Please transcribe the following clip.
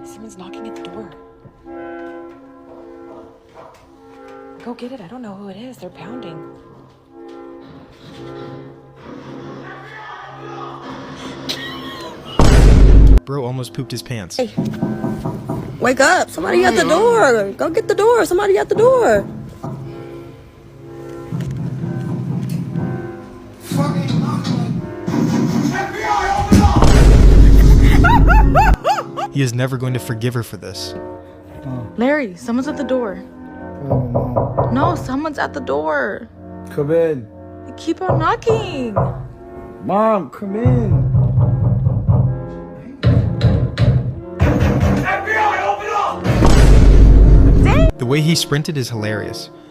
Someone's knocking at the door. Go get it. I don't know who it is. They're pounding. Bro almost pooped his pants. Hey, wake up. Somebody at the door. Go get the door. Somebody at the door. He is never going to forgive her for this. Larry, someone's at the door. Oh, Mom. No, someone's at the door. Come in. Keep on knocking. Mom, come in. The way he sprinted is hilarious.